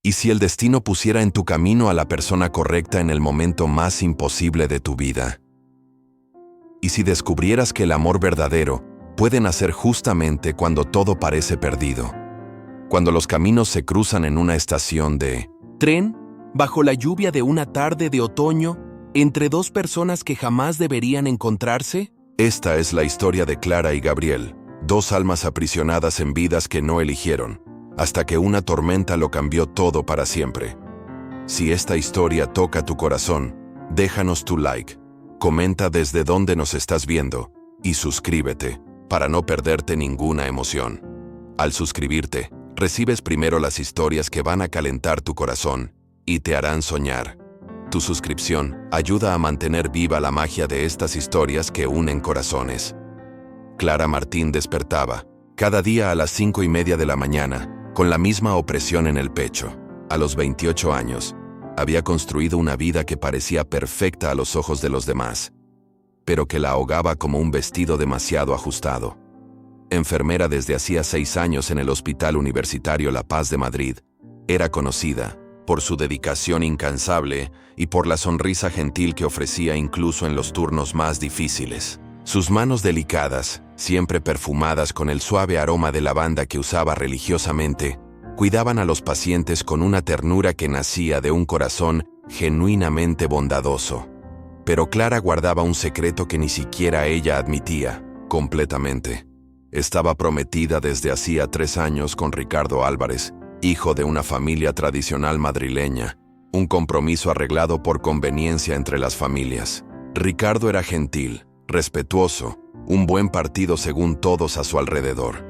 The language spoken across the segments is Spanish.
¿Y si el destino pusiera en tu camino a la persona correcta en el momento más imposible de tu vida? ¿Y si descubrieras que el amor verdadero puede nacer justamente cuando todo parece perdido? Cuando los caminos se cruzan en una estación de tren, bajo la lluvia de una tarde de otoño, entre dos personas que jamás deberían encontrarse. Esta es la historia de Clara y Gabriel, dos almas aprisionadas en vidas que no eligieron, hasta que una tormenta lo cambió todo para siempre. Si esta historia toca tu corazón, déjanos tu like, comenta desde dónde nos estás viendo y suscríbete para no perderte ninguna emoción. Al suscribirte, recibes primero las historias que van a calentar tu corazón y te harán soñar. Tu suscripción ayuda a mantener viva la magia de estas historias que unen corazones. Clara Martín despertaba, cada día a las 5:30 de la mañana, con la misma opresión en el pecho. A los 28 años, había construido una vida que parecía perfecta a los ojos de los demás, pero que la ahogaba como un vestido demasiado ajustado. Enfermera desde hacía 6 años en el Hospital Universitario La Paz de Madrid, era conocida por su dedicación incansable y por la sonrisa gentil que ofrecía incluso en los turnos más difíciles. Sus manos delicadas, siempre perfumadas con el suave aroma de lavanda que usaba religiosamente, cuidaban a los pacientes con una ternura que nacía de un corazón genuinamente bondadoso. Pero Clara guardaba un secreto que ni siquiera ella admitía, completamente. Estaba prometida desde hacía 3 años con Ricardo Álvarez, hijo de una familia tradicional madrileña, un compromiso arreglado por conveniencia entre las familias. Ricardo era gentil, respetuoso, un buen partido según todos a su alrededor.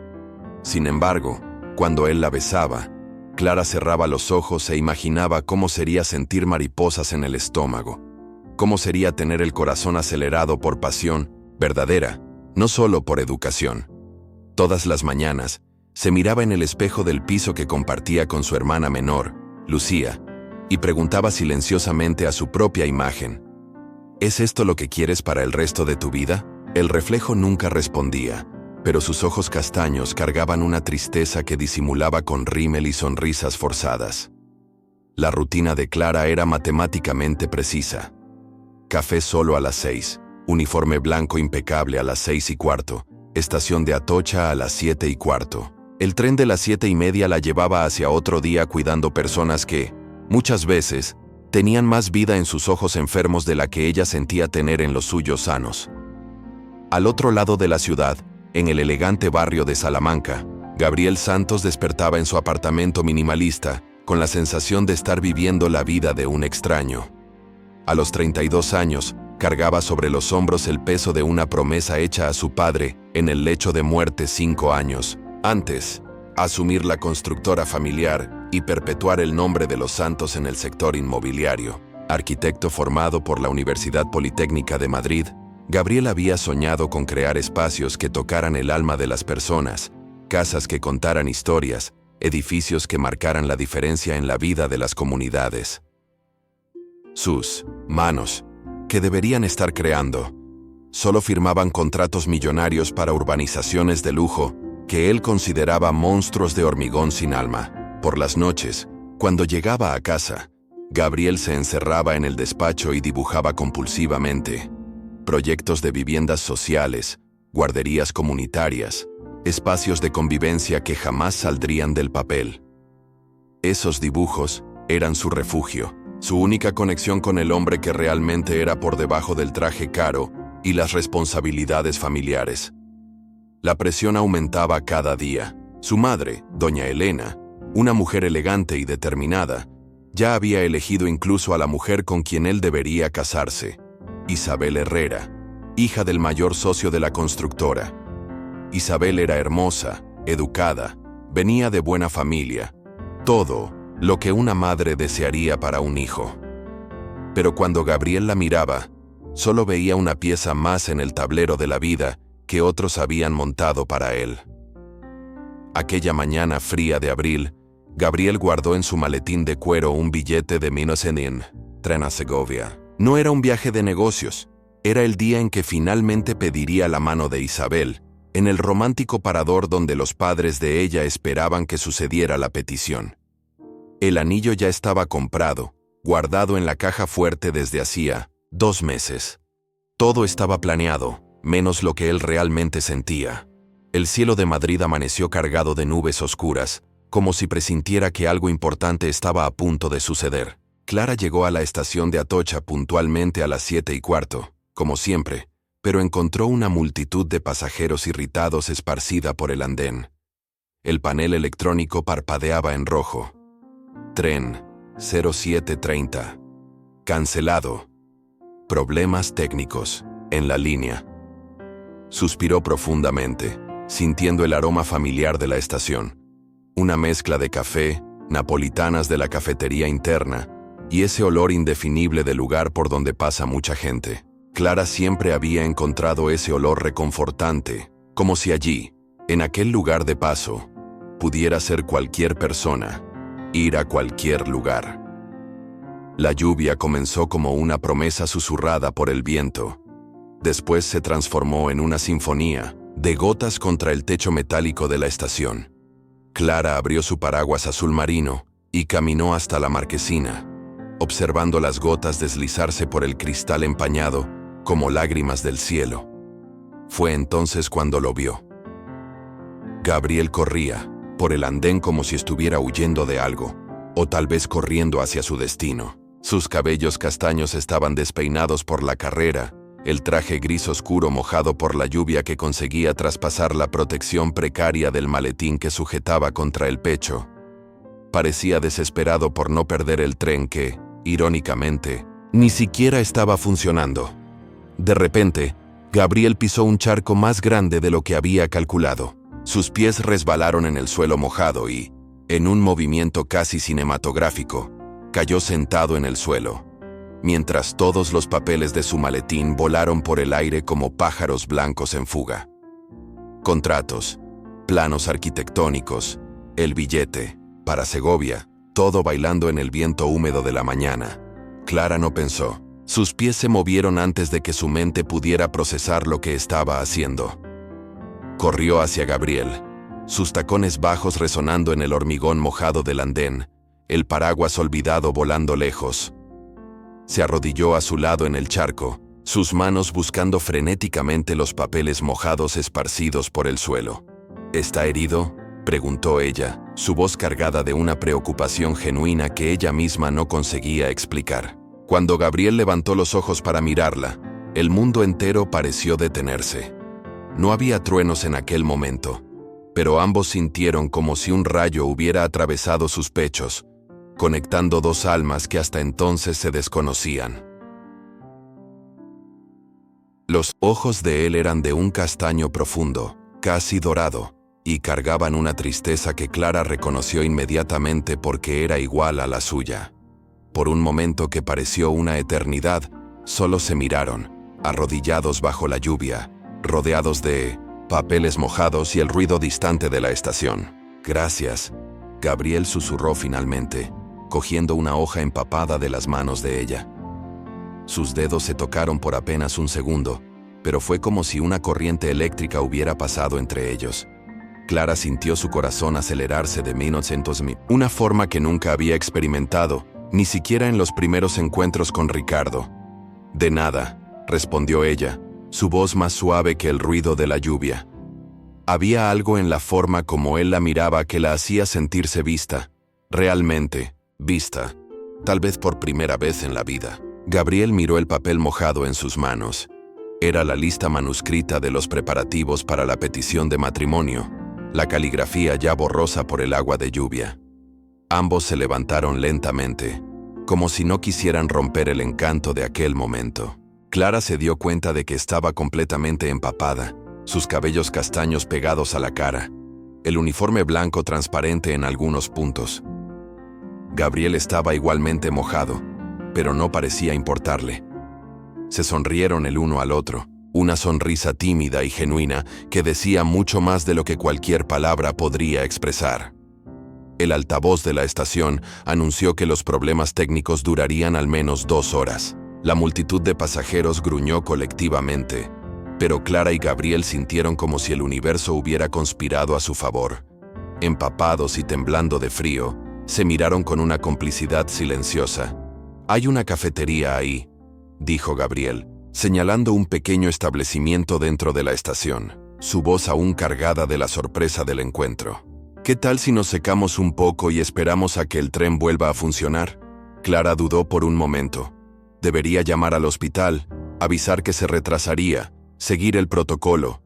Sin embargo, cuando él la besaba, Clara cerraba los ojos e imaginaba cómo sería sentir mariposas en el estómago, cómo sería tener el corazón acelerado por pasión verdadera, no solo por educación. Todas las mañanas, se miraba en el espejo del piso que compartía con su hermana menor, Lucía, y preguntaba silenciosamente a su propia imagen: ¿es esto lo que quieres para el resto de tu vida? El reflejo nunca respondía, pero sus ojos castaños cargaban una tristeza que disimulaba con rímel y sonrisas forzadas. La rutina de Clara era matemáticamente precisa. Café solo a las 6, uniforme blanco impecable a las 6:15, estación de Atocha a las 7:15. El tren de las 7:30 la llevaba hacia otro día cuidando personas que, muchas veces, tenían más vida en sus ojos enfermos de la que ella sentía tener en los suyos sanos. Al otro lado de la ciudad, en el elegante barrio de Salamanca, Gabriel Santos despertaba en su apartamento minimalista, con la sensación de estar viviendo la vida de un extraño. A los 32 años, cargaba sobre los hombros el peso de una promesa hecha a su padre en el lecho de muerte 5 años antes, asumir la constructora familiar y perpetuar el nombre de los Santos en el sector inmobiliario. Arquitecto formado por la Universidad Politécnica de Madrid, Gabriel había soñado con crear espacios que tocaran el alma de las personas, casas que contaran historias, edificios que marcaran la diferencia en la vida de las comunidades. Sus manos, que deberían estar creando, solo firmaban contratos millonarios para urbanizaciones de lujo que él consideraba monstruos de hormigón sin alma. Por las noches, cuando llegaba a casa, Gabriel se encerraba en el despacho y dibujaba compulsivamente proyectos de viviendas sociales, guarderías comunitarias, espacios de convivencia que jamás saldrían del papel. Esos dibujos eran su refugio, su única conexión con el hombre que realmente era por debajo del traje caro y las responsabilidades familiares. La presión aumentaba cada día. Su madre, doña Elena, una mujer elegante y determinada, ya había elegido incluso a la mujer con quien él debería casarse: Isabel Herrera, hija del mayor socio de la constructora. Isabel era hermosa, educada, venía de buena familia, todo lo que una madre desearía para un hijo. Pero cuando Gabriel la miraba, solo veía una pieza más en el tablero de la vida que otros habían montado para él. Aquella mañana fría de abril, Gabriel guardó en su maletín de cuero un billete de Minosenin, tren a Segovia. No era un viaje de negocios, era el día en que finalmente pediría la mano de Isabel, en el romántico parador donde los padres de ella esperaban que sucediera la petición. El anillo ya estaba comprado, guardado en la caja fuerte desde hacía 2 meses. Todo estaba planeado, menos lo que él realmente sentía. El cielo de Madrid amaneció cargado de nubes oscuras, como si presintiera que algo importante estaba a punto de suceder. Clara llegó a la estación de Atocha puntualmente a las 7:15, como siempre, pero encontró una multitud de pasajeros irritados esparcida por el andén. El panel electrónico parpadeaba en rojo. Tren 0730. Cancelado. Problemas técnicos. En la línea. Suspiró profundamente, sintiendo el aroma familiar de la estación. Una mezcla de café, napolitanas de la cafetería interna y ese olor indefinible del lugar por donde pasa mucha gente. Clara siempre había encontrado ese olor reconfortante, como si allí, en aquel lugar de paso, pudiera ser cualquier persona, ir a cualquier lugar. La lluvia comenzó como una promesa susurrada por el viento. Después se transformó en una sinfonía de gotas contra el techo metálico de la estación. Clara abrió su paraguas azul marino y caminó hasta la marquesina, observando las gotas deslizarse por el cristal empañado como lágrimas del cielo. Fue entonces cuando lo vio. Gabriel corría por el andén como si estuviera huyendo de algo, o tal vez corriendo hacia su destino. Sus cabellos castaños estaban despeinados por la carrera, el traje gris oscuro mojado por la lluvia que conseguía traspasar la protección precaria del maletín que sujetaba contra el pecho. Parecía desesperado por no perder el tren que, irónicamente, ni siquiera estaba funcionando. De repente, Gabriel pisó un charco más grande de lo que había calculado. Sus pies resbalaron en el suelo mojado y, en un movimiento casi cinematográfico, cayó sentado en el suelo, mientras todos los papeles de su maletín volaron por el aire como pájaros blancos en fuga. Contratos, planos arquitectónicos, el billete, para Segovia, todo bailando en el viento húmedo de la mañana. Clara no pensó. Sus pies se movieron antes de que su mente pudiera procesar lo que estaba haciendo. Corrió hacia Gabriel, sus tacones bajos resonando en el hormigón mojado del andén, el paraguas olvidado volando lejos. Se arrodilló a su lado en el charco, sus manos buscando frenéticamente los papeles mojados esparcidos por el suelo. ¿Está herido?, preguntó ella, su voz cargada de una preocupación genuina que ella misma no conseguía explicar. Cuando Gabriel levantó los ojos para mirarla, el mundo entero pareció detenerse. No había truenos en aquel momento, pero ambos sintieron como si un rayo hubiera atravesado sus pechos, conectando dos almas que hasta entonces se desconocían. Los ojos de él eran de un castaño profundo, casi dorado, y cargaban una tristeza que Clara reconoció inmediatamente porque era igual a la suya. Por un momento que pareció una eternidad, solo se miraron, arrodillados bajo la lluvia, rodeados de papeles mojados y el ruido distante de la estación. «Gracias», Gabriel susurró finalmente, cogiendo una hoja empapada de las manos de ella. Sus dedos se tocaron por apenas un segundo, pero fue como si una corriente eléctrica hubiera pasado entre ellos. Clara sintió su corazón acelerarse de 1.900.000, una forma que nunca había experimentado, ni siquiera en los primeros encuentros con Ricardo. «De nada», respondió ella, su voz más suave que el ruido de la lluvia. Había algo en la forma como él la miraba que la hacía sentirse vista, realmente vista, tal vez por primera vez en la vida. Gabriel miró el papel mojado en sus manos. Era la lista manuscrita de los preparativos para la petición de matrimonio, la caligrafía ya borrosa por el agua de lluvia. Ambos se levantaron lentamente, como si no quisieran romper el encanto de aquel momento. Clara se dio cuenta de que estaba completamente empapada, sus cabellos castaños pegados a la cara, el uniforme blanco transparente en algunos puntos. Gabriel estaba igualmente mojado, pero no parecía importarle. Se sonrieron el uno al otro, una sonrisa tímida y genuina que decía mucho más de lo que cualquier palabra podría expresar. El altavoz de la estación anunció que los problemas técnicos durarían al menos 2 horas. La multitud de pasajeros gruñó colectivamente, pero Clara y Gabriel sintieron como si el universo hubiera conspirado a su favor. Empapados y temblando de frío, Se miraron con una complicidad silenciosa. «Hay una cafetería ahí», dijo Gabriel, señalando un pequeño establecimiento dentro de la estación, su voz aún cargada de la sorpresa del encuentro. «¿Qué tal si nos secamos un poco y esperamos a que el tren vuelva a funcionar?» Clara dudó por un momento. Debería llamar al hospital, avisar que se retrasaría, seguir el protocolo.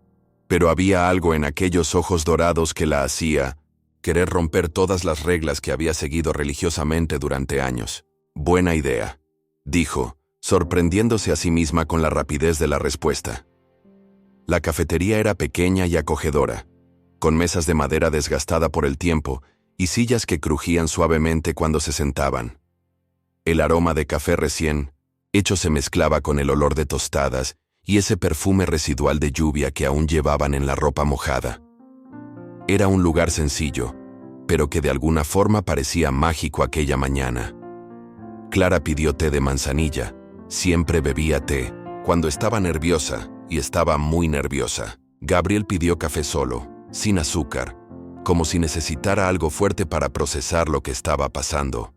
Pero había algo en aquellos ojos dorados que la hacía querer romper todas las reglas que había seguido religiosamente durante años. «Buena idea», dijo, sorprendiéndose a sí misma con la rapidez de la respuesta. La cafetería era pequeña y acogedora, con mesas de madera desgastada por el tiempo y sillas que crujían suavemente cuando se sentaban. El aroma de café recién hecho se mezclaba con el olor de tostadas y ese perfume residual de lluvia que aún llevaban en la ropa mojada. Era un lugar sencillo, pero que de alguna forma parecía mágico aquella mañana. Clara pidió té de manzanilla. Siempre bebía té cuando estaba nerviosa, y estaba muy nerviosa. Gabriel pidió café solo, sin azúcar, como si necesitara algo fuerte para procesar lo que estaba pasando.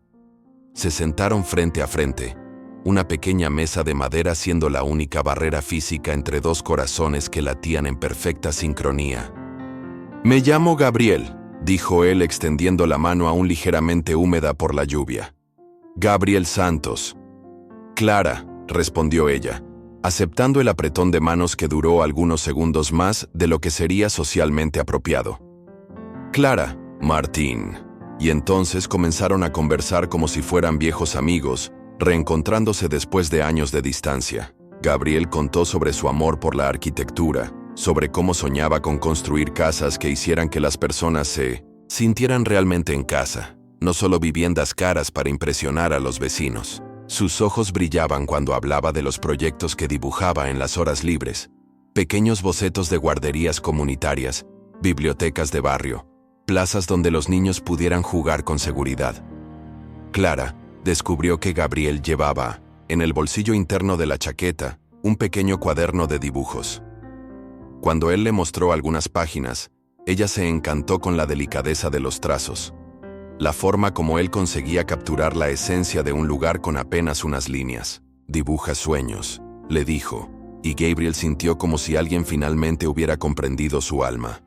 Se sentaron frente a frente, una pequeña mesa de madera siendo la única barrera física entre dos corazones que latían en perfecta sincronía. «Me llamo Gabriel», dijo él extendiendo la mano aún ligeramente húmeda por la lluvia. «Gabriel Santos». «Clara», respondió ella, aceptando el apretón de manos que duró algunos segundos más de lo que sería socialmente apropiado. «Clara, Martín». Y entonces comenzaron a conversar como si fueran viejos amigos, reencontrándose después de años de distancia. Gabriel contó sobre su amor por la arquitectura, sobre cómo soñaba con construir casas que hicieran que las personas se sintieran realmente en casa, no solo viviendas caras para impresionar a los vecinos. Sus ojos brillaban cuando hablaba de los proyectos que dibujaba en las horas libres, pequeños bocetos de guarderías comunitarias, bibliotecas de barrio, plazas donde los niños pudieran jugar con seguridad. Clara descubrió que Gabriel llevaba, en el bolsillo interno de la chaqueta, un pequeño cuaderno de dibujos. Cuando él le mostró algunas páginas, ella se encantó con la delicadeza de los trazos, la forma como él conseguía capturar la esencia de un lugar con apenas unas líneas. «Dibuja sueños», le dijo, y Gabriel sintió como si alguien finalmente hubiera comprendido su alma.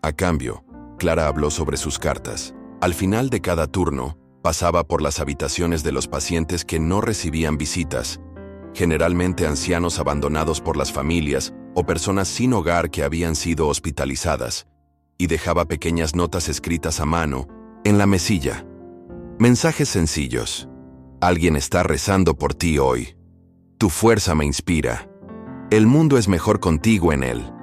A cambio, Clara habló sobre sus cartas. Al final de cada turno, pasaba por las habitaciones de los pacientes que no recibían visitas, generalmente ancianos abandonados por las familias o personas sin hogar que habían sido hospitalizadas, y dejaba pequeñas notas escritas a mano en la mesilla. Mensajes sencillos. «Alguien está rezando por ti hoy. Tu fuerza me inspira. El mundo es mejor contigo en él.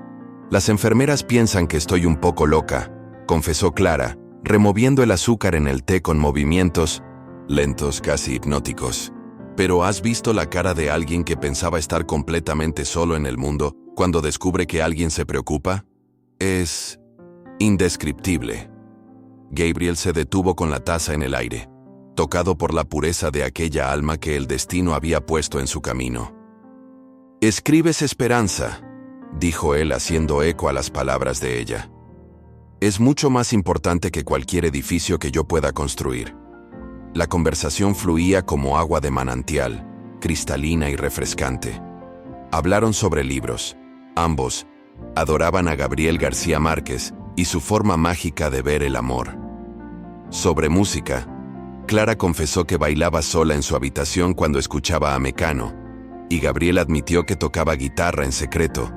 Las enfermeras piensan que estoy un poco loca», confesó Clara, removiendo el azúcar en el té con movimientos lentos, casi hipnóticos. «Pero ¿has visto la cara de alguien que pensaba estar completamente solo en el mundo cuando descubre que alguien se preocupa? Es indescriptible». Gabriel se detuvo con la taza en el aire, tocado por la pureza de aquella alma que el destino había puesto en su camino. «Escribes esperanza», dijo él haciendo eco a las palabras de ella. «Es mucho más importante que cualquier edificio que yo pueda construir». La conversación fluía como agua de manantial, cristalina y refrescante. Hablaron sobre libros. Ambos adoraban a Gabriel García Márquez y su forma mágica de ver el amor. Sobre música, Clara confesó que bailaba sola en su habitación cuando escuchaba a Mecano, y Gabriel admitió que tocaba guitarra en secreto,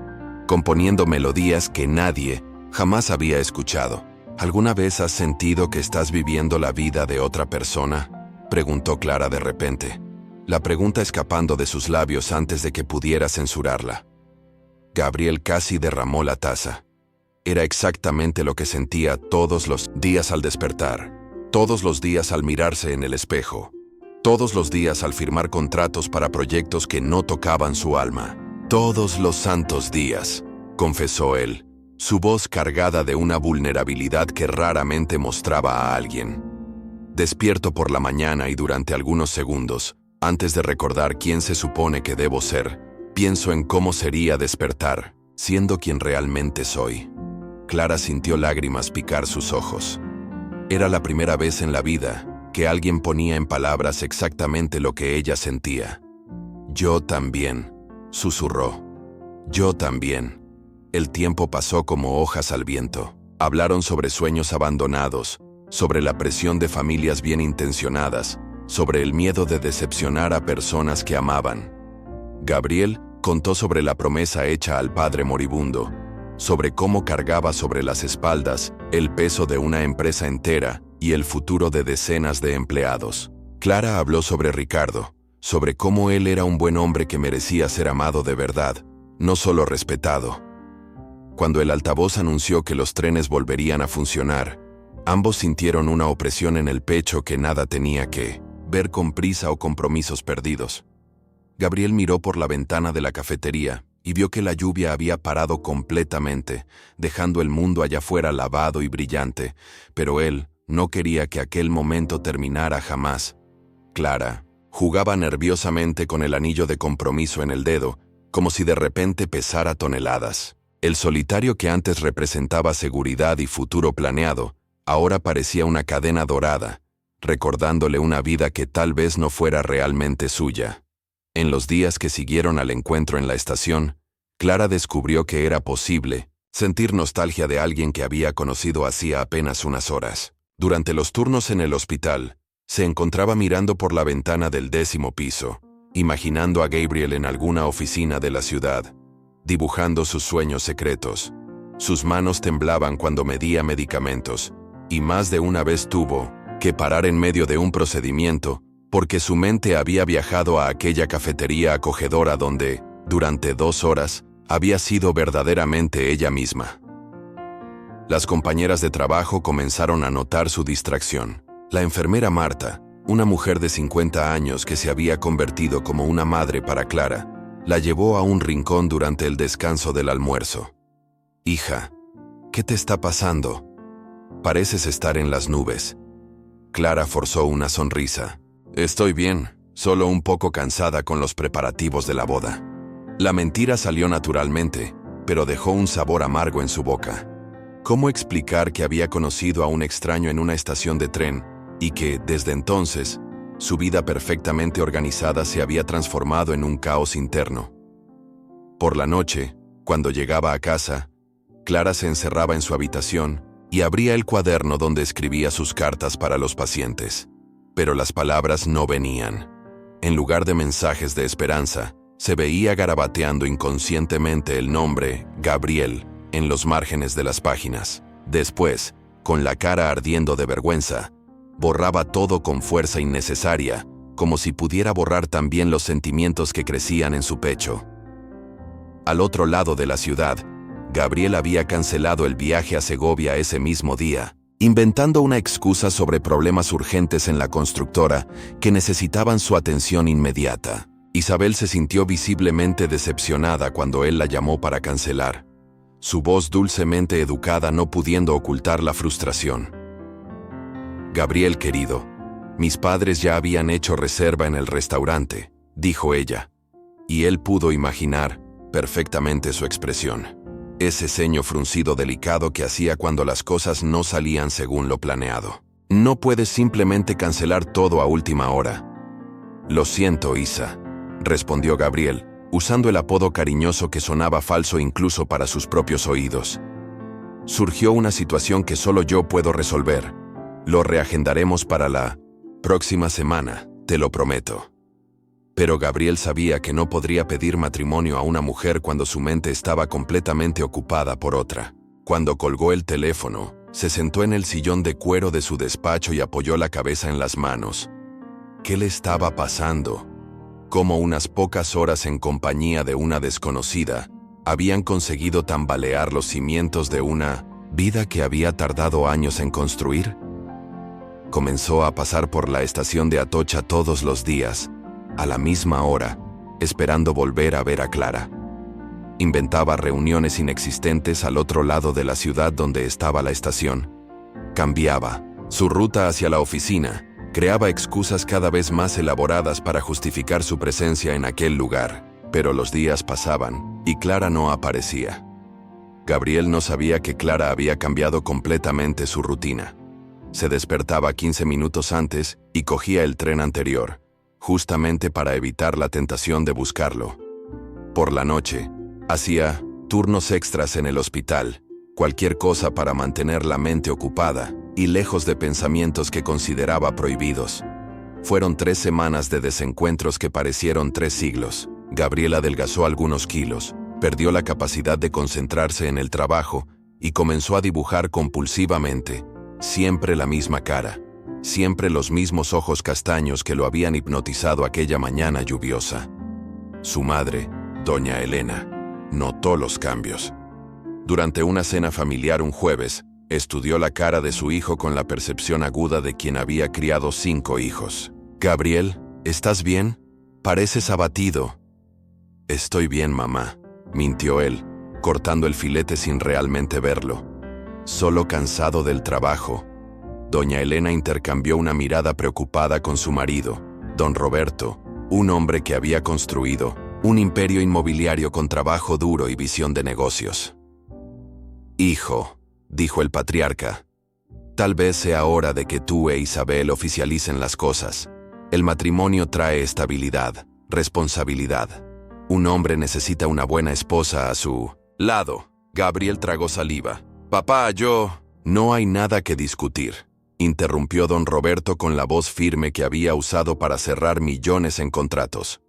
componiendo melodías que nadie jamás había escuchado. «¿Alguna vez has sentido que estás viviendo la vida de otra persona?», preguntó Clara de repente, la pregunta escapando de sus labios antes de que pudiera censurarla. Gabriel casi derramó la taza. Era exactamente lo que sentía todos los días al despertar, todos los días al mirarse en el espejo, todos los días al firmar contratos para proyectos que no tocaban su alma. «Todos los santos días», confesó él, su voz cargada de una vulnerabilidad que raramente mostraba a alguien. «Despierto por la mañana y durante algunos segundos, antes de recordar quién se supone que debo ser, pienso en cómo sería despertar, siendo quien realmente soy». Clara sintió lágrimas picar sus ojos. Era la primera vez en la vida que alguien ponía en palabras exactamente lo que ella sentía. «Yo también», susurró. «Yo también». El tiempo pasó como hojas al viento. Hablaron sobre sueños abandonados, sobre la presión de familias bien intencionadas, sobre el miedo de decepcionar a personas que amaban. Gabriel contó sobre la promesa hecha al padre moribundo, sobre cómo cargaba sobre las espaldas el peso de una empresa entera y el futuro de decenas de empleados. Clara habló sobre Ricardo, sobre cómo él era un buen hombre que merecía ser amado de verdad, no solo respetado. Cuando el altavoz anunció que los trenes volverían a funcionar, ambos sintieron una opresión en el pecho que nada tenía que ver con prisa o compromisos perdidos. Gabriel miró por la ventana de la cafetería y vio que la lluvia había parado completamente, dejando el mundo allá afuera lavado y brillante, pero él no quería que aquel momento terminara jamás. Clara jugaba nerviosamente con el anillo de compromiso en el dedo, como si de repente pesara toneladas. El solitario que antes representaba seguridad y futuro planeado, ahora parecía una cadena dorada, recordándole una vida que tal vez no fuera realmente suya. En los días que siguieron al encuentro en la estación, Clara descubrió que era posible sentir nostalgia de alguien que había conocido hacía apenas unas horas. Durante los turnos en el hospital, se encontraba mirando por la ventana del 10º piso, imaginando a Gabriel en alguna oficina de la ciudad, dibujando sus sueños secretos. Sus manos temblaban cuando medía medicamentos, y más de una vez tuvo que parar en medio de un procedimiento, porque su mente había viajado a aquella cafetería acogedora donde, durante 2 horas, había sido verdaderamente ella misma. Las compañeras de trabajo comenzaron a notar su distracción. La enfermera Marta, una mujer de 50 años que se había convertido como una madre para Clara, la llevó a un rincón durante el descanso del almuerzo. «Hija, ¿qué te está pasando? Pareces estar en las nubes». Clara forzó una sonrisa. «Estoy bien, solo un poco cansada con los preparativos de la boda». La mentira salió naturalmente, pero dejó un sabor amargo en su boca. ¿Cómo explicar que había conocido a un extraño en una estación de tren y que, desde entonces, su vida perfectamente organizada se había transformado en un caos interno? Por la noche, cuando llegaba a casa, Clara se encerraba en su habitación y abría el cuaderno donde escribía sus cartas para los pacientes. Pero las palabras no venían. En lugar de mensajes de esperanza, se veía garabateando inconscientemente el nombre Gabriel en los márgenes de las páginas. Después, con la cara ardiendo de vergüenza, borraba todo con fuerza innecesaria, como si pudiera borrar también los sentimientos que crecían en su pecho. Al otro lado de la ciudad, Gabriel había cancelado el viaje a Segovia ese mismo día, inventando una excusa sobre problemas urgentes en la constructora que necesitaban su atención inmediata. Isabel se sintió visiblemente decepcionada cuando él la llamó para cancelar, su voz dulcemente educada no pudiendo ocultar la frustración. «Gabriel, querido, mis padres ya habían hecho reserva en el restaurante», dijo ella, y él pudo imaginar perfectamente su expresión. Ese ceño fruncido delicado que hacía cuando las cosas no salían según lo planeado. «No puedes simplemente cancelar todo a última hora». «Lo siento, Isa», respondió Gabriel, usando el apodo cariñoso que sonaba falso incluso para sus propios oídos. «Surgió una situación que solo yo puedo resolver. Lo reagendaremos para la próxima semana, te lo prometo». Pero Gabriel sabía que no podría pedir matrimonio a una mujer cuando su mente estaba completamente ocupada por otra. Cuando colgó el teléfono, se sentó en el sillón de cuero de su despacho y apoyó la cabeza en las manos. ¿Qué le estaba pasando? Cómo unas pocas horas en compañía de una desconocida habían conseguido tambalear los cimientos de una vida que había tardado años en construir. Comenzó a pasar por la estación de Atocha todos los días, a la misma hora, esperando volver a ver a Clara. Inventaba reuniones inexistentes al otro lado de la ciudad donde estaba la estación. Cambiaba su ruta hacia la oficina. Creaba excusas cada vez más elaboradas para justificar su presencia en aquel lugar, pero los días pasaban y Clara no aparecía. Gabriel no sabía que Clara había cambiado completamente su rutina. Se despertaba 15 minutos antes y cogía el tren anterior, justamente para evitar la tentación de buscarlo. Por la noche, hacía turnos extras en el hospital, cualquier cosa para mantener la mente ocupada y lejos de pensamientos que consideraba prohibidos. Fueron 3 semanas de desencuentros que parecieron 3 siglos. Gabriel adelgazó algunos kilos, perdió la capacidad de concentrarse en el trabajo y comenzó a dibujar compulsivamente, siempre la misma cara, siempre los mismos ojos castaños que lo habían hipnotizado aquella mañana lluviosa. Su madre, doña Elena, notó los cambios. Durante una cena familiar un jueves, estudió la cara de su hijo con la percepción aguda de quien había criado 5 hijos. «Gabriel, ¿estás bien? Pareces abatido». «Estoy bien, mamá», mintió él, cortando el filete sin realmente verlo. «Solo cansado del trabajo». Doña Elena intercambió una mirada preocupada con su marido, don Roberto, un hombre que había construido un imperio inmobiliario con trabajo duro y visión de negocios. «Hijo», dijo el patriarca, «tal vez sea hora de que tú e Isabel oficialicen las cosas. El matrimonio trae estabilidad, responsabilidad. Un hombre necesita una buena esposa a su lado». Gabriel tragó saliva. «Papá, yo...» «No hay nada que discutir», interrumpió don Roberto con la voz firme que había usado para cerrar millones en contratos.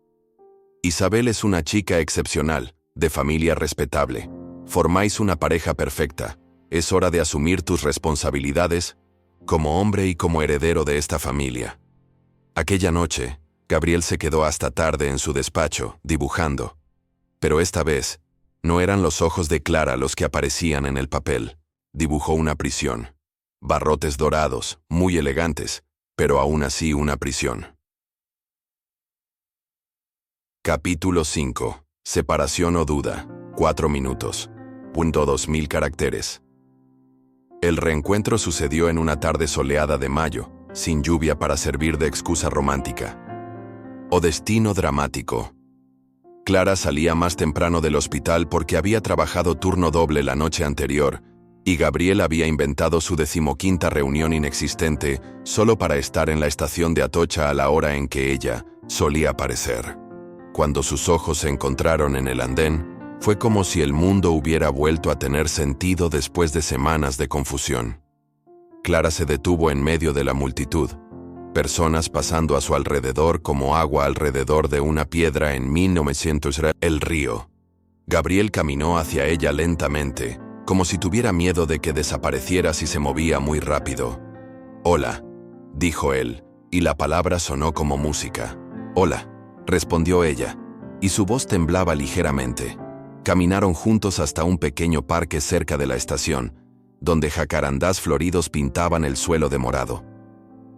«Isabel es una chica excepcional, de familia respetable. Formáis una pareja perfecta. Es hora de asumir tus responsabilidades como hombre y como heredero de esta familia». Aquella noche, Gabriel se quedó hasta tarde en su despacho, dibujando. Pero esta vez, no eran los ojos de Clara los que aparecían en el papel. Dibujó una prisión. Barrotes dorados, muy elegantes, pero aún así una prisión. Capítulo 5. Separación o duda. 4 minutos. 2000 caracteres. El reencuentro sucedió en una tarde soleada de mayo, sin lluvia para servir de excusa romántica. O destino dramático. Clara salía más temprano del hospital porque había trabajado turno doble la noche anterior, y Gabriel había inventado su 15ª reunión inexistente solo para estar en la estación de Atocha a la hora en que ella solía aparecer. Cuando sus ojos se encontraron en el andén, fue como si el mundo hubiera vuelto a tener sentido después de semanas de confusión. Clara se detuvo en medio de la multitud, personas pasando a su alrededor como agua alrededor de una piedra en 1900 el río. Gabriel caminó hacia ella lentamente, como si tuviera miedo de que desapareciera si se movía muy rápido. «Hola», dijo él, y la palabra sonó como música. «Hola», respondió ella, y su voz temblaba ligeramente. Caminaron juntos hasta un pequeño parque cerca de la estación, donde jacarandás floridos pintaban el suelo de morado.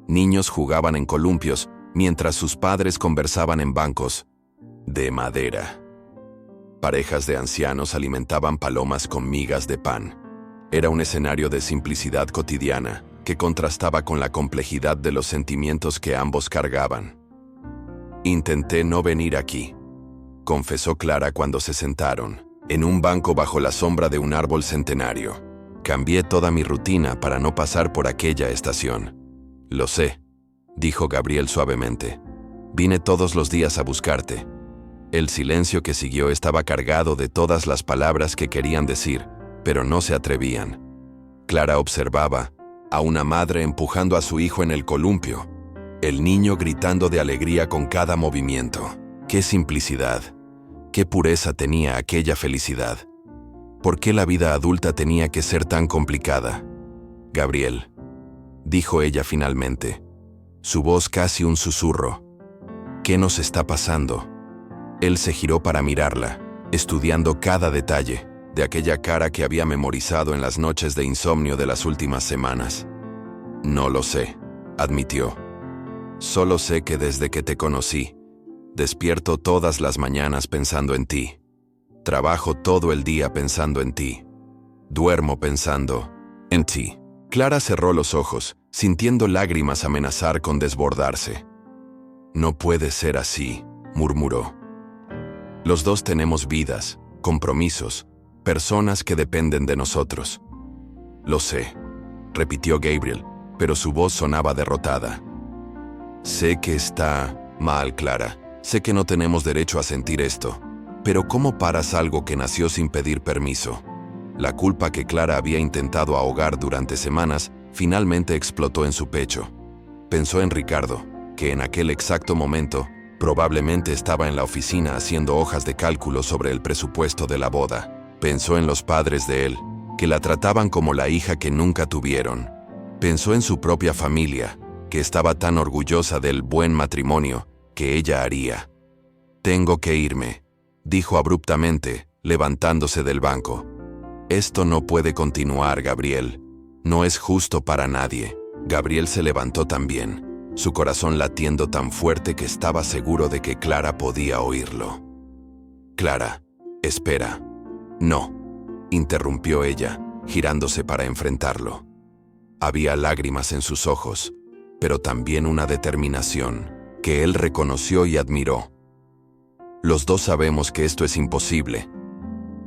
Niños jugaban en columpios, mientras sus padres conversaban en bancos de madera. Parejas de ancianos alimentaban palomas con migas de pan. Era un escenario de simplicidad cotidiana, que contrastaba con la complejidad de los sentimientos que ambos cargaban. «Intenté no venir aquí», confesó Clara cuando se sentaron, en un banco bajo la sombra de un árbol centenario. «Cambié toda mi rutina para no pasar por aquella estación». «Lo sé», dijo Gabriel suavemente. «Vine todos los días a buscarte». El silencio que siguió estaba cargado de todas las palabras que querían decir, pero no se atrevían. Clara observaba a una madre empujando a su hijo en el columpio, el niño gritando de alegría con cada movimiento. ¡Qué simplicidad! ¡Qué pureza tenía aquella felicidad! ¿Por qué la vida adulta tenía que ser tan complicada? «Gabriel», dijo ella finalmente, su voz casi un susurro. «¿Qué nos está pasando?» Él se giró para mirarla, estudiando cada detalle de aquella cara que había memorizado en las noches de insomnio de las últimas semanas. «No lo sé», admitió. «Solo sé que desde que te conocí, despierto todas las mañanas pensando en ti. Trabajo todo el día pensando en ti. Duermo pensando en ti». Clara cerró los ojos, sintiendo lágrimas amenazar con desbordarse. «No puede ser así», murmuró. «Los dos tenemos vidas, compromisos, personas que dependen de nosotros». «Lo sé», repitió Gabriel, pero su voz sonaba derrotada. Sé que está mal, Clara. Sé que no tenemos derecho a sentir esto. Pero ¿cómo paras algo que nació sin pedir permiso? La culpa que Clara había intentado ahogar durante semanas finalmente explotó en su pecho. Pensó en Ricardo, que en aquel exacto momento probablemente estaba en la oficina haciendo hojas de cálculo sobre el presupuesto de la boda. Pensó en los padres de él, que la trataban como la hija que nunca tuvieron. Pensó en su propia familia, que estaba tan orgullosa del buen matrimonio que ella haría. «Tengo que irme», dijo abruptamente, levantándose del banco. «Esto no puede continuar, Gabriel. No es justo para nadie». Gabriel se levantó también, su corazón latiendo tan fuerte que estaba seguro de que Clara podía oírlo. «Clara, espera». «No», interrumpió ella, girándose para enfrentarlo. Había lágrimas en sus ojos, pero también una determinación que él reconoció y admiró. «Los dos sabemos que esto es imposible.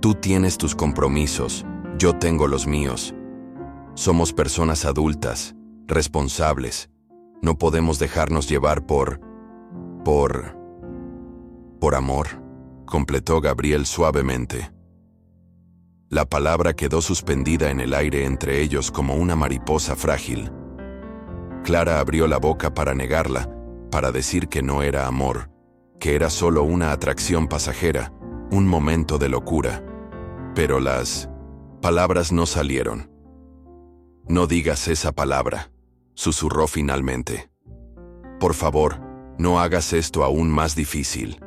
Tú tienes tus compromisos, yo tengo los míos. Somos personas adultas, responsables. No podemos dejarnos llevar por amor», completó Gabriel suavemente. La palabra quedó suspendida en el aire entre ellos como una mariposa frágil. Clara abrió la boca para negarla, para decir que no era amor, que era solo una atracción pasajera, un momento de locura. Pero las palabras no salieron. «No digas esa palabra», susurró finalmente. «Por favor, no hagas esto aún más difícil».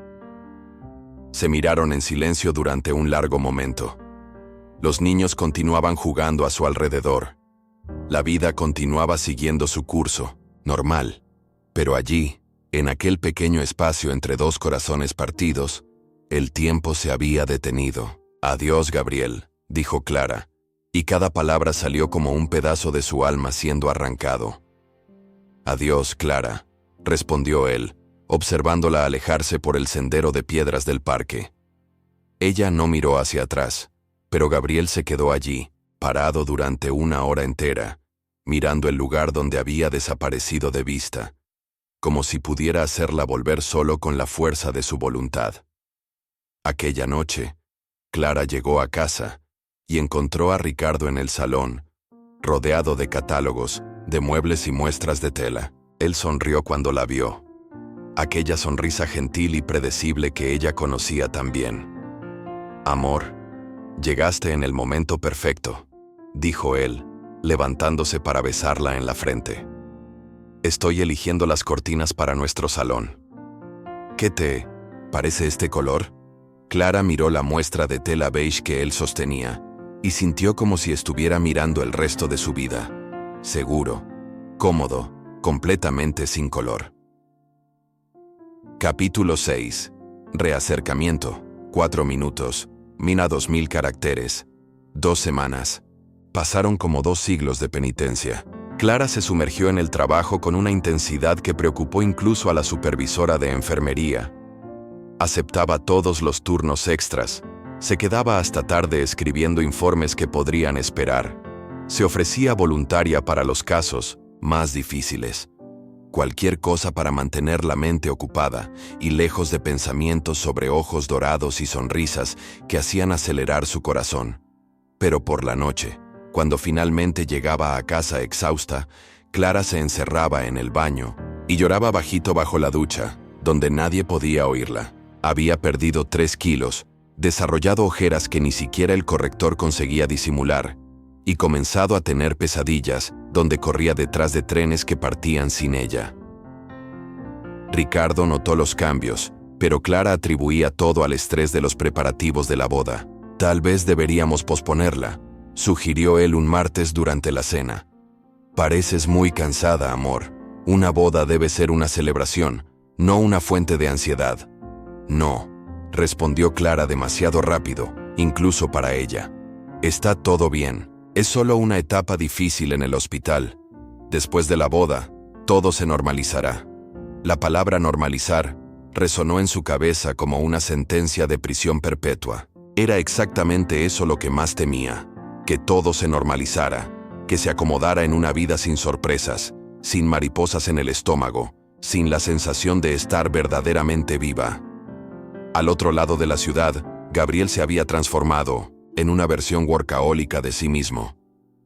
Se miraron en silencio durante un largo momento. Los niños continuaban jugando a su alrededor. La vida continuaba siguiendo su curso, normal. Pero allí, en aquel pequeño espacio entre dos corazones partidos, el tiempo se había detenido. «Adiós, Gabriel», dijo Clara, y cada palabra salió como un pedazo de su alma siendo arrancado. «Adiós, Clara», respondió él, observándola alejarse por el sendero de piedras del parque. Ella no miró hacia atrás, pero Gabriel se quedó allí, parado durante una hora entera, mirando el lugar donde había desaparecido de vista, como si pudiera hacerla volver solo con la fuerza de su voluntad. Aquella noche, Clara llegó a casa y encontró a Ricardo en el salón, rodeado de catálogos, de muebles y muestras de tela. Él sonrió cuando la vio. Aquella sonrisa gentil y predecible que ella conocía tan bien. «Amor, llegaste en el momento perfecto», dijo él, levantándose para besarla en la frente. «Estoy eligiendo las cortinas para nuestro salón. ¿Qué te parece este color?» Clara miró la muestra de tela beige que él sostenía y sintió como si estuviera mirando el resto de su vida. Seguro, cómodo, completamente sin color. Capítulo 6. Reacercamiento. 4 minutos. Mina 2000 caracteres. 2 semanas. Pasaron como 2 siglos de penitencia. Clara se sumergió en el trabajo con una intensidad que preocupó incluso a la supervisora de enfermería. Aceptaba todos los turnos extras. Se quedaba hasta tarde escribiendo informes que podrían esperar. Se ofrecía voluntaria para los casos más difíciles. Cualquier cosa para mantener la mente ocupada y lejos de pensamientos sobre ojos dorados y sonrisas que hacían acelerar su corazón. Pero por la noche, cuando finalmente llegaba a casa exhausta, Clara se encerraba en el baño y lloraba bajito bajo la ducha, donde nadie podía oírla. Había perdido 3 kilos, desarrollado ojeras que ni siquiera el corrector conseguía disimular, y comenzado a tener pesadillas donde corría detrás de trenes que partían sin ella. Ricardo notó los cambios, pero Clara atribuía todo al estrés de los preparativos de la boda. «Tal vez deberíamos posponerla», sugirió él un martes durante la cena. «Pareces muy cansada, amor. Una boda debe ser una celebración, no una fuente de ansiedad». «No», respondió Clara demasiado rápido, incluso para ella. «Está todo bien. Es solo una etapa difícil en el hospital. Después de la boda, todo se normalizará». La palabra normalizar resonó en su cabeza como una sentencia de prisión perpetua. Era exactamente eso lo que más temía, que todo se normalizara, que se acomodara en una vida sin sorpresas, sin mariposas en el estómago, sin la sensación de estar verdaderamente viva. Al otro lado de la ciudad, Gabriel se había transformado en una versión workahólica de sí mismo.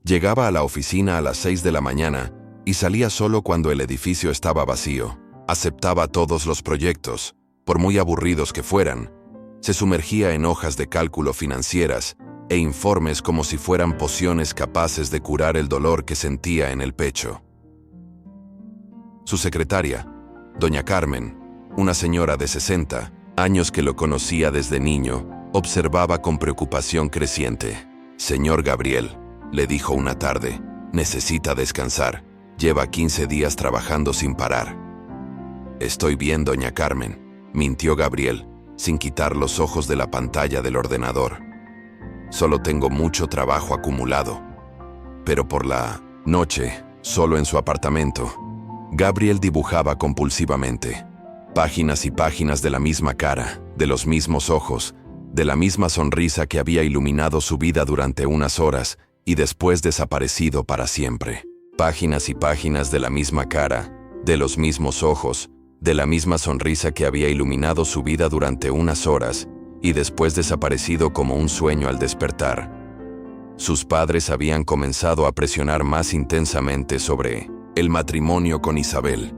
Llegaba a la oficina a las 6 de la mañana y salía solo cuando el edificio estaba vacío. Aceptaba todos los proyectos, por muy aburridos que fueran. Se sumergía en hojas de cálculo financieras e informes como si fueran pociones capaces de curar el dolor que sentía en el pecho. Su secretaria, doña Carmen, una señora de 60 años que lo conocía desde niño, observaba con preocupación creciente. «Señor Gabriel», le dijo una tarde, «necesita descansar. Lleva 15 días trabajando sin parar». «Estoy bien, doña Carmen», mintió Gabriel, sin quitar los ojos de la pantalla del ordenador. «Solo tengo mucho trabajo acumulado». Pero por la noche, solo en su apartamento, Gabriel dibujaba compulsivamente. Páginas y páginas de la misma cara, de los mismos ojos, de la misma sonrisa que había iluminado su vida durante unas horas y después desaparecido para siempre. Páginas y páginas de la misma cara, de los mismos ojos, de la misma sonrisa que había iluminado su vida durante unas horas y después desaparecido como un sueño al despertar. Sus padres habían comenzado a presionar más intensamente sobre el matrimonio con Isabel.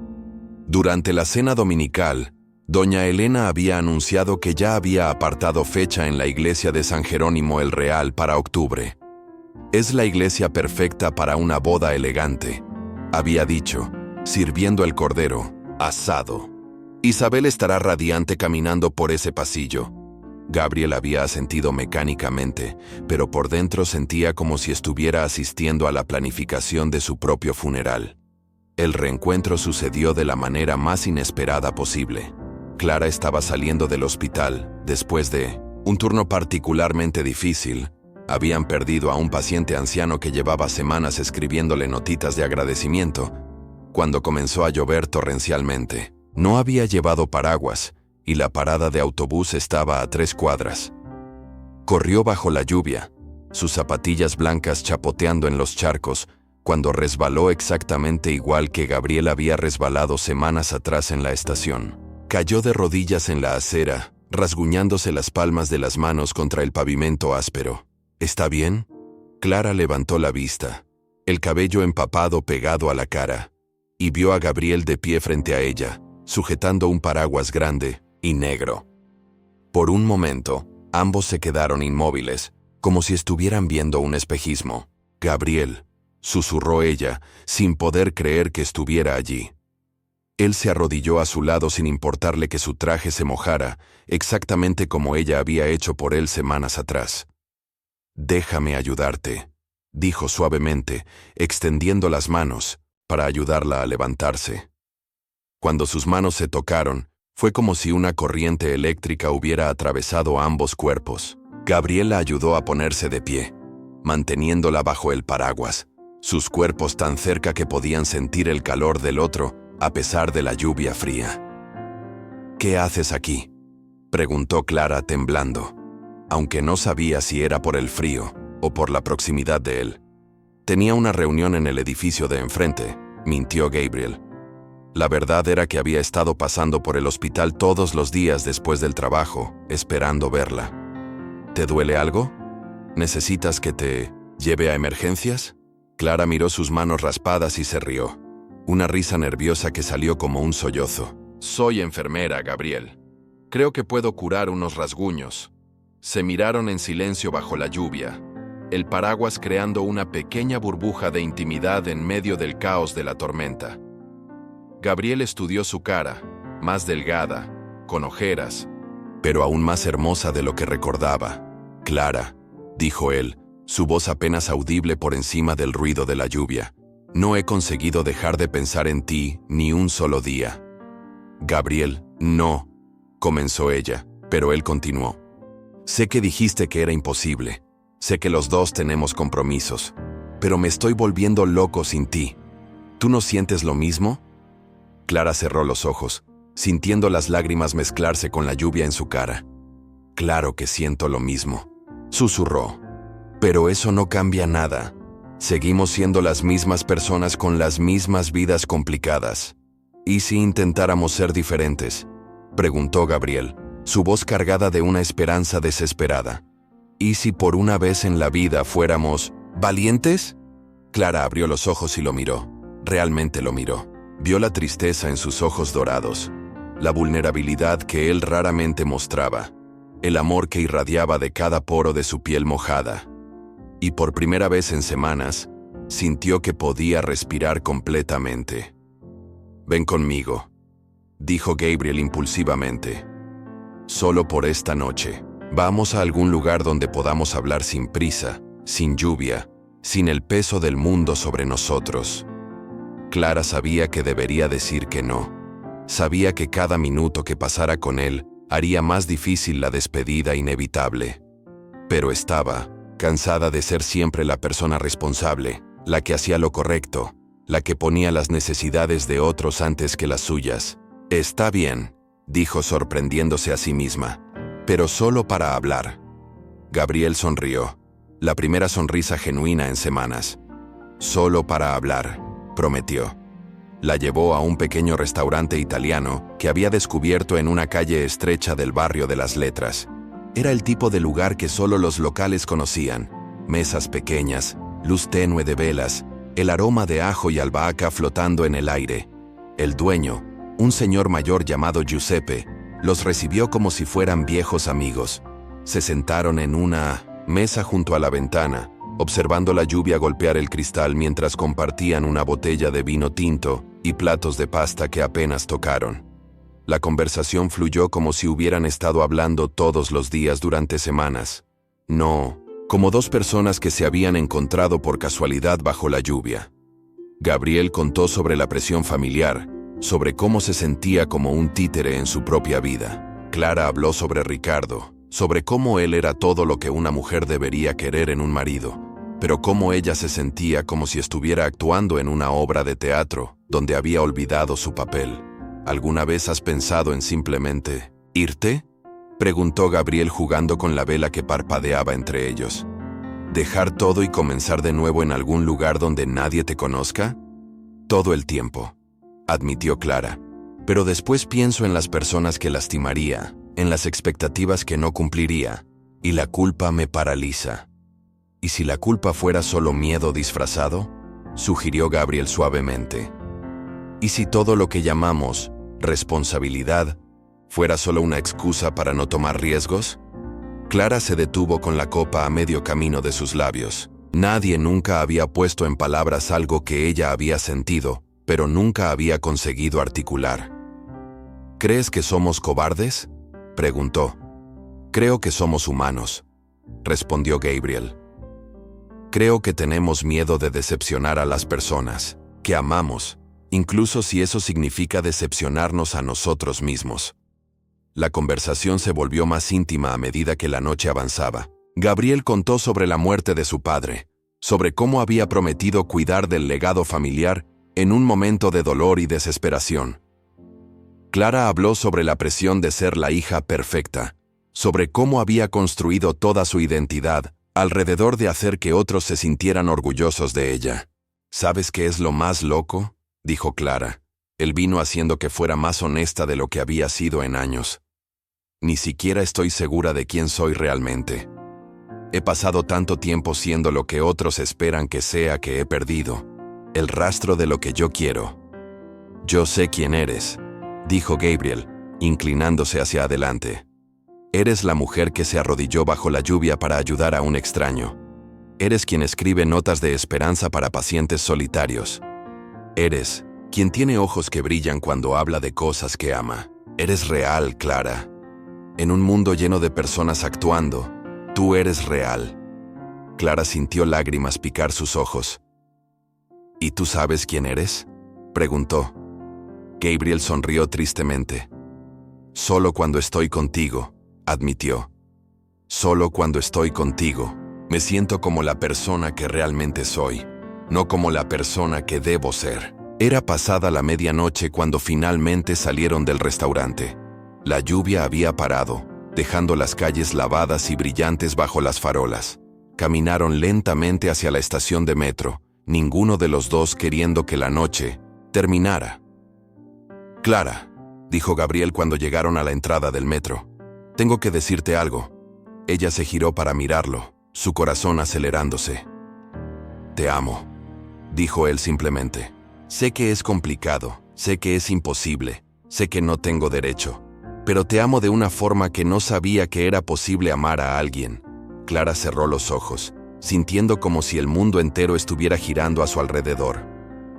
Durante la cena dominical, doña Elena había anunciado que ya había apartado fecha en la iglesia de San Jerónimo el Real para octubre. «Es la iglesia perfecta para una boda elegante», había dicho, sirviendo el cordero asado. «Isabel estará radiante caminando por ese pasillo». Gabriel había asentido mecánicamente, pero por dentro sentía como si estuviera asistiendo a la planificación de su propio funeral. El reencuentro sucedió de la manera más inesperada posible. Clara estaba saliendo del hospital después de un turno particularmente difícil. Habían perdido a un paciente anciano que llevaba semanas escribiéndole notitas de agradecimiento, cuando comenzó a llover torrencialmente. No había llevado paraguas y la parada de autobús estaba a 3 cuadras. Corrió bajo la lluvia, sus zapatillas blancas chapoteando en los charcos, cuando resbaló exactamente igual que Gabriel había resbalado semanas atrás en la estación. Cayó de rodillas en la acera, rasguñándose las palmas de las manos contra el pavimento áspero. «¿Está bien?» Clara levantó la vista, el cabello empapado pegado a la cara, y vio a Gabriel de pie frente a ella, sujetando un paraguas grande y negro. Por un momento, ambos se quedaron inmóviles, como si estuvieran viendo un espejismo. «Gabriel», susurró ella, sin poder creer que estuviera allí. Él se arrodilló a su lado sin importarle que su traje se mojara, exactamente como ella había hecho por él semanas atrás. «Déjame ayudarte», dijo suavemente, extendiendo las manos para ayudarla a levantarse. Cuando sus manos se tocaron, fue como si una corriente eléctrica hubiera atravesado ambos cuerpos. Gabriel la ayudó a ponerse de pie, manteniéndola bajo el paraguas, sus cuerpos tan cerca que podían sentir el calor del otro, a pesar de la lluvia fría. «¿Qué haces aquí?», preguntó Clara temblando, aunque no sabía si era por el frío o por la proximidad de él. «Tenía una reunión en el edificio de enfrente», mintió Gabriel. La verdad era que había estado pasando por el hospital todos los días después del trabajo, esperando verla. «¿Te duele algo? ¿Necesitas que te lleve a emergencias?» Clara miró sus manos raspadas y se rió, una risa nerviosa que salió como un sollozo. «Soy enfermera, Gabriel. Creo que puedo curar unos rasguños». Se miraron en silencio bajo la lluvia, el paraguas creando una pequeña burbuja de intimidad en medio del caos de la tormenta. Gabriel estudió su cara, más delgada, con ojeras, pero aún más hermosa de lo que recordaba. «Clara», dijo él, su voz apenas audible por encima del ruido de la lluvia, «no he conseguido dejar de pensar en ti ni un solo día». «Gabriel, no», comenzó ella, pero él continuó. «Sé que dijiste que era imposible. Sé que los dos tenemos compromisos. Pero me estoy volviendo loco sin ti. ¿Tú no sientes lo mismo?» Clara cerró los ojos, sintiendo las lágrimas mezclarse con la lluvia en su cara. «Claro que siento lo mismo», susurró. «Pero eso no cambia nada. Seguimos siendo las mismas personas con las mismas vidas complicadas. ¿Y si intentáramos ser diferentes?, preguntó Gabriel, su voz cargada de una esperanza desesperada. ¿Y si por una vez en la vida fuéramos valientes? Clara abrió los ojos y lo miró. Realmente lo miró. Vio la tristeza en sus ojos dorados, la vulnerabilidad que él raramente mostraba, el amor que irradiaba de cada poro de su piel mojada. Y por primera vez en semanas, sintió que podía respirar completamente. «Ven conmigo», dijo Gabriel impulsivamente. «Solo por esta noche. Vamos a algún lugar donde podamos hablar sin prisa, sin lluvia, sin el peso del mundo sobre nosotros». Clara sabía que debería decir que no. Sabía que cada minuto que pasara con él haría más difícil la despedida inevitable. Pero estaba cansada de ser siempre la persona responsable, la que hacía lo correcto, la que ponía las necesidades de otros antes que las suyas. «Está bien», dijo sorprendiéndose a sí misma, «pero solo para hablar». Gabriel sonrió, la primera sonrisa genuina en semanas. «Solo para hablar», prometió. La llevó a un pequeño restaurante italiano que había descubierto en una calle estrecha del barrio de las Letras. Era el tipo de lugar que solo los locales conocían. Mesas pequeñas, luz tenue de velas, el aroma de ajo y albahaca flotando en el aire. El dueño, un señor mayor llamado Giuseppe, los recibió como si fueran viejos amigos. Se sentaron en una mesa junto a la ventana, observando la lluvia golpear el cristal mientras compartían una botella de vino tinto y platos de pasta que apenas tocaron. La conversación fluyó como si hubieran estado hablando todos los días durante semanas. No, como dos personas que se habían encontrado por casualidad bajo la lluvia. Gabriel contó sobre la presión familiar, sobre cómo se sentía como un títere en su propia vida. Clara habló sobre Ricardo, sobre cómo él era todo lo que una mujer debería querer en un marido, pero cómo ella se sentía como si estuviera actuando en una obra de teatro donde había olvidado su papel. ¿Alguna vez has pensado en simplemente irte?, preguntó Gabriel jugando con la vela que parpadeaba entre ellos. ¿Dejar todo y comenzar de nuevo en algún lugar donde nadie te conozca? Todo el tiempo, admitió Clara. Pero después pienso en las personas que lastimaría, en las expectativas que no cumpliría, y la culpa me paraliza. ¿Y si la culpa fuera solo miedo disfrazado?, sugirió Gabriel suavemente. ¿Y si todo lo que llamamos responsabilidad fuera solo una excusa para no tomar riesgos? Clara se detuvo con la copa a medio camino de sus labios. Nadie nunca había puesto en palabras algo que ella había sentido, pero nunca había conseguido articular. ¿Crees que somos cobardes?, preguntó. «Creo que somos humanos», respondió Gabriel. «Creo que tenemos miedo de decepcionar a las personas que amamos, incluso si eso significa decepcionarnos a nosotros mismos». La conversación se volvió más íntima a medida que la noche avanzaba. Gabriel contó sobre la muerte de su padre, sobre cómo había prometido cuidar del legado familiar en un momento de dolor y desesperación. Clara habló sobre la presión de ser la hija perfecta, sobre cómo había construido toda su identidad alrededor de hacer que otros se sintieran orgullosos de ella. «¿Sabes qué es lo más loco?», dijo Clara. Él vino haciendo que fuera más honesta de lo que había sido en años. «Ni siquiera estoy segura de quién soy realmente. He pasado tanto tiempo siendo lo que otros esperan que sea que he perdido el rastro de lo que yo quiero». «Yo sé quién eres», dijo Gabriel, inclinándose hacia adelante. «Eres la mujer que se arrodilló bajo la lluvia para ayudar a un extraño. Eres quien escribe notas de esperanza para pacientes solitarios. Eres quien tiene ojos que brillan cuando habla de cosas que ama. Eres real, Clara. En un mundo lleno de personas actuando, tú eres real». Clara sintió lágrimas picar sus ojos. «¿Y tú sabes quién eres?», preguntó. Gabriel sonrió tristemente. «Solo cuando estoy contigo», admitió. «Solo cuando estoy contigo, me siento como la persona que realmente soy, no como la persona que debo ser». Era pasada la medianoche cuando finalmente salieron del restaurante. La lluvia había parado, dejando las calles lavadas y brillantes bajo las farolas. Caminaron lentamente hacia la estación de metro, ninguno de los dos queriendo que la noche terminara. «Clara», dijo Gabriel cuando llegaron a la entrada del metro, «tengo que decirte algo». Ella se giró para mirarlo, su corazón acelerándose. «Te amo», dijo él simplemente. «Sé que es complicado, sé que es imposible, sé que no tengo derecho, pero te amo de una forma que no sabía que era posible amar a alguien». Clara cerró los ojos, sintiendo como si el mundo entero estuviera girando a su alrededor.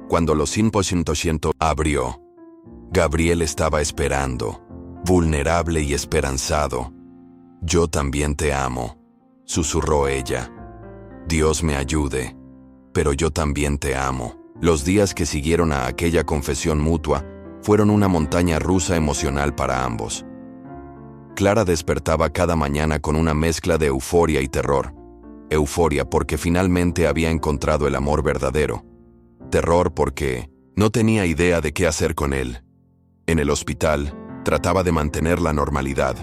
Cuando los 100% abrió, Gabriel estaba esperando, vulnerable y esperanzado. «Yo también te amo», susurró ella. «Dios me ayude, pero yo también te amo». Los días que siguieron a aquella confesión mutua fueron una montaña rusa emocional para ambos. Clara despertaba cada mañana con una mezcla de euforia y terror. Euforia porque finalmente había encontrado el amor verdadero. Terror porque no tenía idea de qué hacer con él. En el hospital, trataba de mantener la normalidad,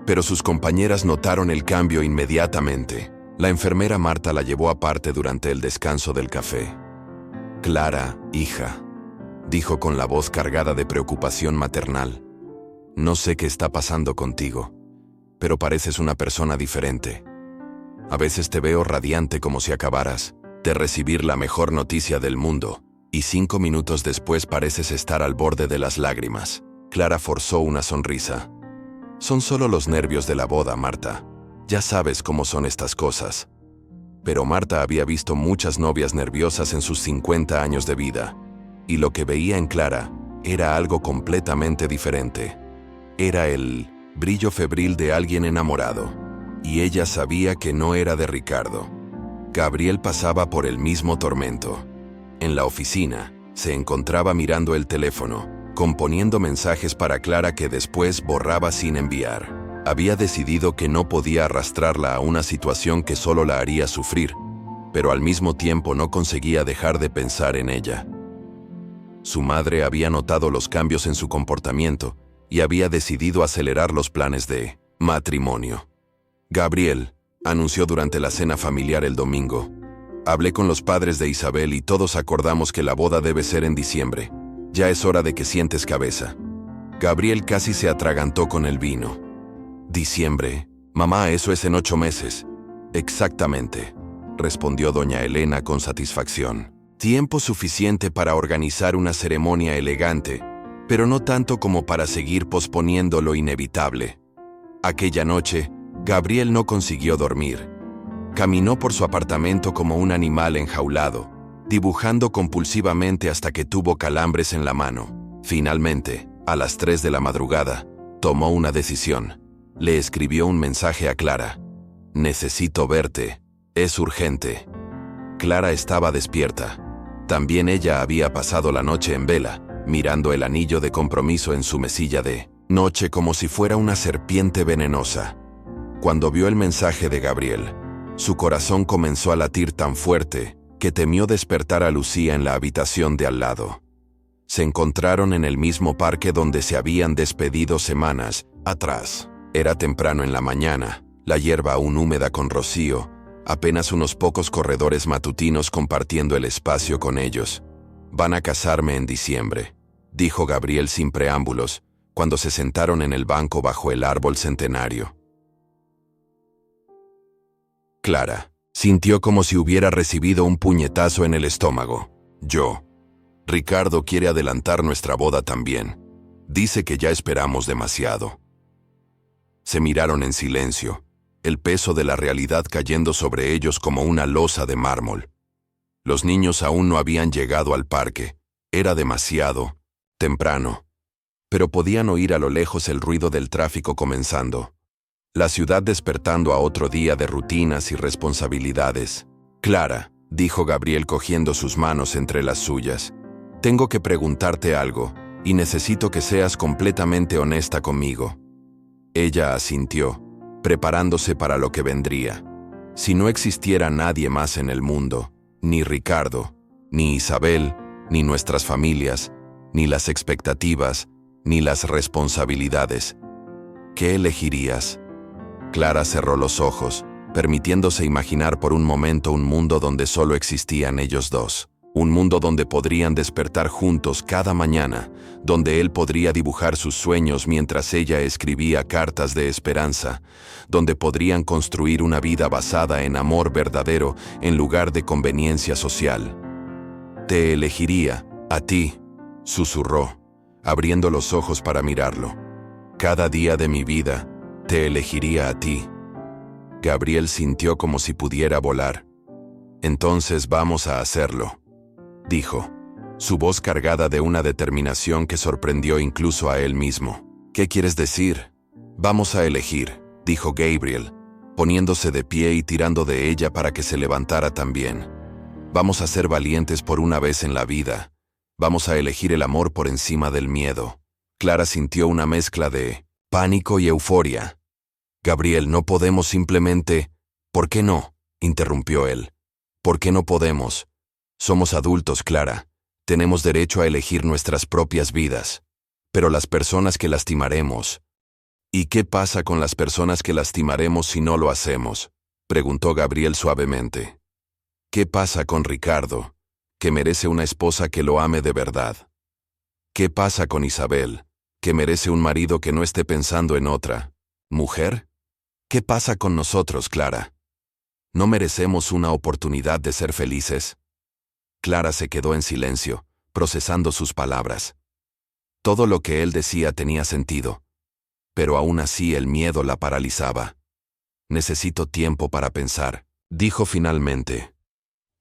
pero sus compañeras notaron el cambio inmediatamente. La enfermera Marta la llevó aparte durante el descanso del café. «Clara, hija», dijo con la voz cargada de preocupación maternal, «no sé qué está pasando contigo, pero pareces una persona diferente. A veces te veo radiante como si acabaras de recibir la mejor noticia del mundo, y 5 minutos después pareces estar al borde de las lágrimas». Clara forzó una sonrisa. «Son solo los nervios de la boda, Marta. Ya sabes cómo son estas cosas». Pero Marta había visto muchas novias nerviosas en sus 50 años de vida, y lo que veía en Clara era algo completamente diferente. Era el brillo febril de alguien enamorado, y ella sabía que no era de Ricardo. Gabriel pasaba por el mismo tormento. En la oficina, se encontraba mirando el teléfono, componiendo mensajes para Clara que después borraba sin enviar. Había decidido que no podía arrastrarla a una situación que solo la haría sufrir, pero al mismo tiempo no conseguía dejar de pensar en ella. Su madre había notado los cambios en su comportamiento y había decidido acelerar los planes de matrimonio. «Gabriel», anunció durante la cena familiar el domingo, «hablé con los padres de Isabel y todos acordamos que la boda debe ser en diciembre. Ya es hora de que sientes cabeza». Gabriel casi se atragantó con el vino. «Diciembre, mamá, eso es en 8 meses». «Exactamente», respondió doña Elena con satisfacción. «Tiempo suficiente para organizar una ceremonia elegante, pero no tanto como para seguir posponiendo lo inevitable». Aquella noche, Gabriel no consiguió dormir. Caminó por su apartamento como un animal enjaulado, dibujando compulsivamente hasta que tuvo calambres en la mano. Finalmente, a las 3 de la madrugada, tomó una decisión. Le escribió un mensaje a Clara. «Necesito verte. Es urgente». Clara estaba despierta. También ella había pasado la noche en vela, mirando el anillo de compromiso en su mesilla de noche como si fuera una serpiente venenosa. Cuando vio el mensaje de Gabriel, su corazón comenzó a latir tan fuerte que temió despertar a Lucía en la habitación de al lado. Se encontraron en el mismo parque donde se habían despedido semanas atrás. Era temprano en la mañana, la hierba aún húmeda con rocío, apenas unos pocos corredores matutinos compartiendo el espacio con ellos. «Van a casarme en diciembre», dijo Gabriel sin preámbulos, cuando se sentaron en el banco bajo el árbol centenario. Clara sintió como si hubiera recibido un puñetazo en el estómago. «Ricardo quiere adelantar nuestra boda también. Dice que ya esperamos demasiado». Se miraron en silencio, el peso de la realidad cayendo sobre ellos como una losa de mármol. Los niños aún no habían llegado al parque. Era demasiado temprano, pero podían oír a lo lejos el ruido del tráfico comenzando. La ciudad despertando a otro día de rutinas y responsabilidades. «Clara», dijo Gabriel cogiendo sus manos entre las suyas, «tengo que preguntarte algo, y necesito que seas completamente honesta conmigo». Ella asintió, preparándose para lo que vendría. Si no existiera nadie más en el mundo, ni Ricardo, ni Isabel, ni nuestras familias, ni las expectativas, ni las responsabilidades, ¿qué elegirías? Clara cerró los ojos, permitiéndose imaginar por un momento un mundo donde solo existían ellos dos. Un mundo donde podrían despertar juntos cada mañana, donde él podría dibujar sus sueños mientras ella escribía cartas de esperanza, donde podrían construir una vida basada en amor verdadero en lugar de conveniencia social. Te elegiría, a ti, susurró, abriendo los ojos para mirarlo. Cada día de mi vida, te elegiría a ti. Gabriel sintió como si pudiera volar. Entonces vamos a hacerlo, dijo, su voz cargada de una determinación que sorprendió incluso a él mismo. ¿Qué quieres decir? Vamos a elegir, dijo Gabriel, poniéndose de pie y tirando de ella para que se levantara también. Vamos a ser valientes por una vez en la vida. Vamos a elegir el amor por encima del miedo. Clara sintió una mezcla de pánico y euforia. Gabriel, no podemos simplemente... ¿Por qué no?, interrumpió él. ¿Por qué no podemos? Somos adultos, Clara. Tenemos derecho a elegir nuestras propias vidas. Pero las personas que lastimaremos... ¿Y qué pasa con las personas que lastimaremos si no lo hacemos?, preguntó Gabriel suavemente. ¿Qué pasa con Ricardo, que merece una esposa que lo ame de verdad? ¿Qué pasa con Isabel, que merece un marido que no esté pensando en otra mujer? ¿Qué pasa con nosotros, Clara? ¿No merecemos una oportunidad de ser felices? Clara se quedó en silencio, procesando sus palabras. Todo lo que él decía tenía sentido, pero aún así el miedo la paralizaba. Necesito tiempo para pensar, dijo finalmente.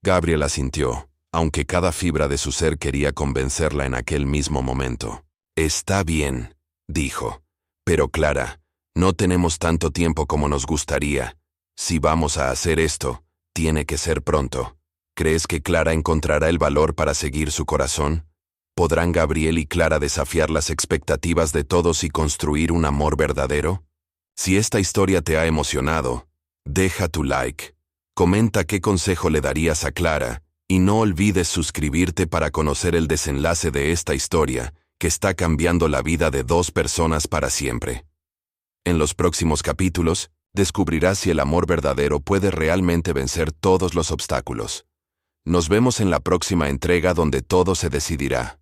Gabriel asintió, aunque cada fibra de su ser quería convencerla en aquel mismo momento. Está bien, dijo. Pero Clara, no tenemos tanto tiempo como nos gustaría. Si vamos a hacer esto, tiene que ser pronto. ¿Crees que Clara encontrará el valor para seguir su corazón? ¿Podrán Gabriel y Clara desafiar las expectativas de todos y construir un amor verdadero? Si esta historia te ha emocionado, deja tu like. Comenta qué consejo le darías a Clara, y no olvides suscribirte para conocer el desenlace de esta historia, que está cambiando la vida de dos personas para siempre. En los próximos capítulos, descubrirás si el amor verdadero puede realmente vencer todos los obstáculos. Nos vemos en la próxima entrega donde todo se decidirá.